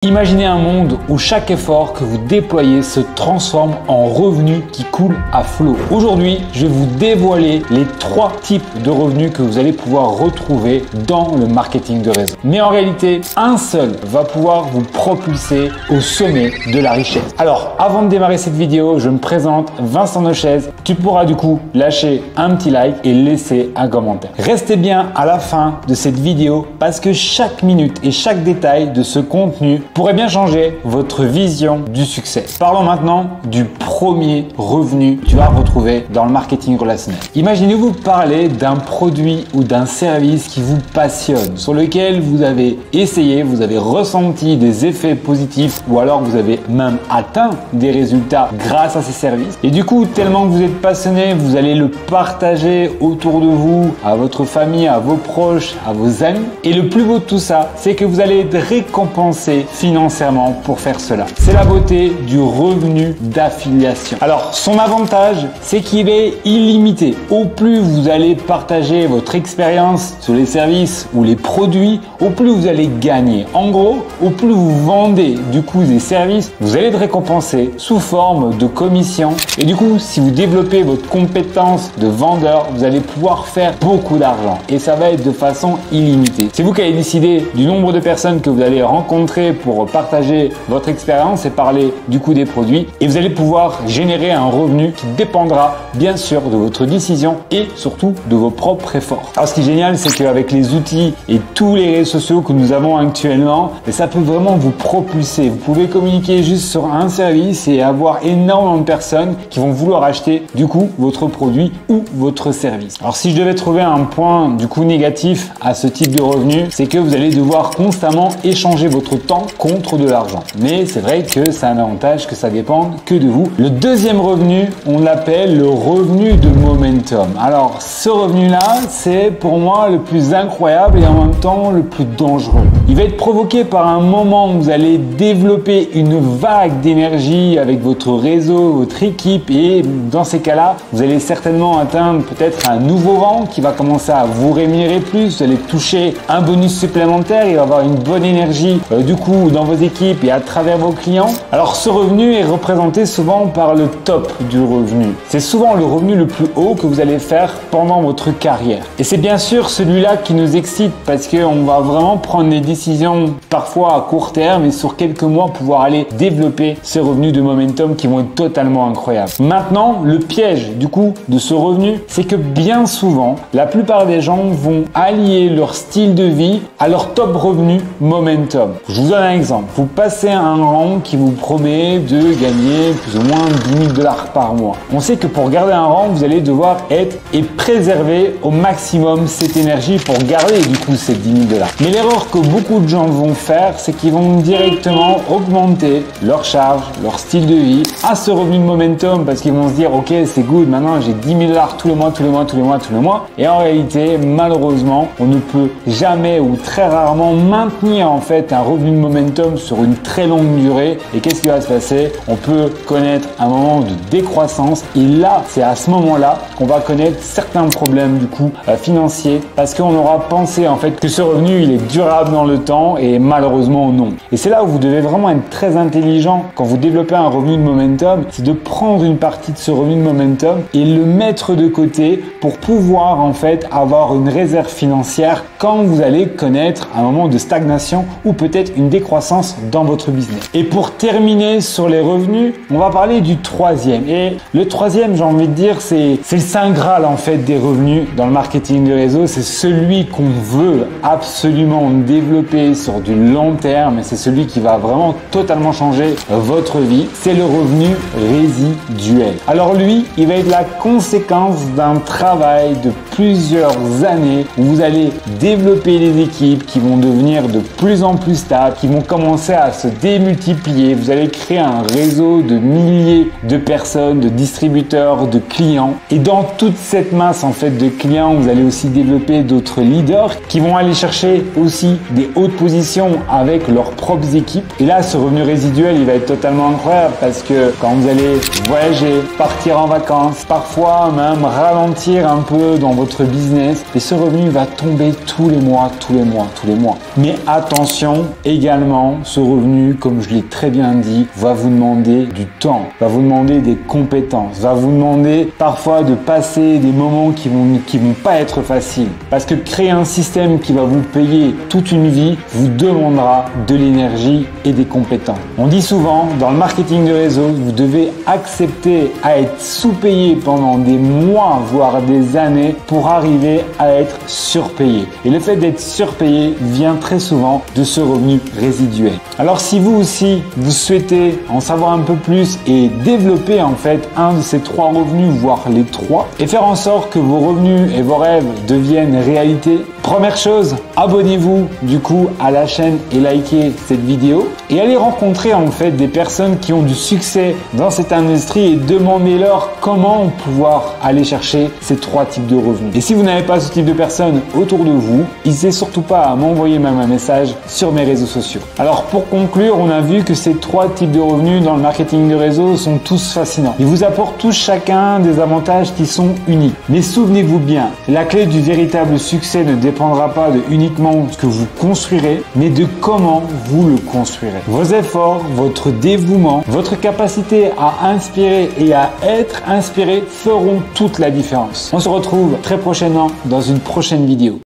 Imaginez un monde où chaque effort que vous déployez se transforme en revenus qui coulent à flot. Aujourd'hui, je vais vous dévoiler les 3 types de revenus que vous allez pouvoir retrouver dans le marketing de réseau. Mais en réalité, un seul va pouvoir vous propulser au sommet de la richesse. Alors, avant de démarrer cette vidéo, je me présente, Vincent Nochaise. Tu pourras du coup lâcher un petit like et laisser un commentaire. Restez bien à la fin de cette vidéo parce que chaque minute et chaque détail de ce contenu pourrait bien changer votre vision du succès. Parlons maintenant du premier revenu que tu vas retrouver dans le marketing relationnel. Imaginez-vous parler d'un produit ou d'un service qui vous passionne, sur lequel vous avez essayé, vous avez ressenti des effets positifs ou alors vous avez même atteint des résultats grâce à ces services. Et du coup, tellement que vous êtes passionné, vous allez le partager autour de vous, à votre famille, à vos proches, à vos amis. Et le plus beau de tout ça, c'est que vous allez être récompensé financièrement pour faire cela. C'est la beauté du revenu d'affiliation. Alors, son avantage, c'est qu'il est illimité. Au plus vous allez partager votre expérience sur les services ou les produits, au plus vous allez gagner. En gros, au plus vous vendez du coup des services, vous allez être récompensé sous forme de commission. Et du coup, si vous développez votre compétence de vendeur, vous allez pouvoir faire beaucoup d'argent. Et ça va être de façon illimitée. C'est vous qui allez décider du nombre de personnes que vous allez rencontrer pour partager votre expérience et parler du coup des produits, et vous allez pouvoir générer un revenu qui dépendra bien sûr de votre décision et surtout de vos propres efforts. Alors ce qui est génial, c'est qu'avec les outils et tous les réseaux sociaux que nous avons actuellement, ça peut vraiment vous propulser. Vous pouvez communiquer juste sur un service et avoir énormément de personnes qui vont vouloir acheter du coup votre produit ou votre service. Alors si je devais trouver un point du coup négatif à ce type de revenu, c'est que vous allez devoir constamment échanger votre temps contre de l'argent. Mais c'est vrai que c'est un avantage que ça dépend que de vous. Le deuxième revenu, on l'appelle le revenu de momentum. Alors ce revenu-là, c'est pour moi le plus incroyable et en même temps le plus dangereux. Il va être provoqué par un moment où vous allez développer une vague d'énergie avec votre réseau, votre équipe, et dans ces cas-là, vous allez certainement atteindre peut-être un nouveau rang qui va commencer à vous rémunérer plus, vous allez toucher un bonus supplémentaire, il va y avoir une bonne énergie du coup dans vos équipes et à travers vos clients. Alors ce revenu est représenté souvent par le top du revenu. C'est souvent le revenu le plus haut que vous allez faire pendant votre carrière. Et c'est bien sûr celui-là qui nous excite parce qu'on va vraiment prendre des décisions parfois à court terme et sur quelques mois pouvoir aller développer ces revenus de momentum qui vont être totalement incroyables. Maintenant, le piège du coup de ce revenu, c'est que bien souvent, la plupart des gens vont allier leur style de vie à leur top revenu momentum. Je vous donne un exemple. Vous passez un rang qui vous promet de gagner plus ou moins 10 000 $ par mois. On sait que pour garder un rang, vous allez devoir être et préserver au maximum cette énergie pour garder du coup ces 10 000 $. Mais l'erreur que beaucoup de gens vont faire, c'est qu'ils vont directement augmenter leur charge, leur style de vie à ce revenu de momentum parce qu'ils vont se dire ok, c'est good, maintenant j'ai 10 000 $ tous les mois. Et en réalité, malheureusement, on ne peut jamais ou très rarement maintenir en fait un revenu de momentum sur une très longue durée. Et qu'est-ce qui va se passer? On peut connaître un moment de décroissance et là, c'est à ce moment-là qu'on va connaître certains problèmes du coup financiers parce qu'on aura pensé en fait que ce revenu il est durable dans le temps et malheureusement non. Et c'est là où vous devez vraiment être très intelligent quand vous développez un revenu de momentum, c'est de prendre une partie de ce revenu de momentum et le mettre de côté pour pouvoir en fait avoir une réserve financière quand vous allez connaître un moment de stagnation ou peut-être une décroissance dans votre business. Et pour terminer sur les revenus, on va parler du troisième. Et le troisième, j'ai envie de dire, c'est le saint graal en fait des revenus dans le marketing de réseau. C'est celui qu'on veut absolument développer sur du long terme et c'est celui qui va vraiment totalement changer votre vie. C'est le revenu résiduel. Alors lui, il va être la conséquence d'un travail de plusieurs années où vous allez développer des équipes qui vont devenir de plus en plus stables, qui vont commencer à se démultiplier. Vous allez créer un réseau de milliers de personnes, de distributeurs, de clients. Et dans toute cette masse en fait de clients, vous allez aussi développer d'autres leaders qui vont aller chercher aussi des hautes positions avec leurs propres équipes. Et là, ce revenu résiduel, il va être totalement incroyable parce que quand vous allez voyager, partir en vacances, parfois même ralentir un peu dans votre business et ce revenu va tomber tous les mois. Mais attention, également, ce revenu, comme je l'ai très bien dit, va vous demander du temps, va vous demander des compétences, va vous demander parfois de passer des moments qui vont pas être faciles. Parce que créer un système qui va vous payer toute une vie vous demandera de l'énergie et des compétences. On dit souvent, dans le marketing de réseau, vous devez accepter à être sous-payé pendant des mois, voire des années pour arriver à être surpayé. Et le fait d'être surpayé vient très souvent de ce revenu résiduel. Alors si vous aussi, vous souhaitez en savoir un peu plus et développer en fait un de ces 3 revenus, voire les 3, et faire en sorte que vos revenus et vos rêves deviennent réalité, première chose, abonnez-vous du coup à la chaîne et likez cette vidéo et allez rencontrer en fait des personnes qui ont du succès dans cette industrie et demandez-leur comment pouvoir aller chercher ces 3 types de revenus. Et si vous n'avez pas ce type de personnes autour de vous, n'hésitez surtout pas à m'envoyer même un message sur mes réseaux sociaux. Alors pour conclure, on a vu que ces 3 types de revenus dans le marketing de réseau sont tous fascinants. Ils vous apportent tous chacun des avantages qui sont uniques. Mais souvenez-vous bien, la clé du véritable succès ne dépendra pas de uniquement ce que vous construirez, mais de comment vous le construirez. Vos efforts, votre dévouement, votre capacité à inspirer et à être inspiré feront toute la différence. On se retrouve très prochainement dans une prochaine vidéo.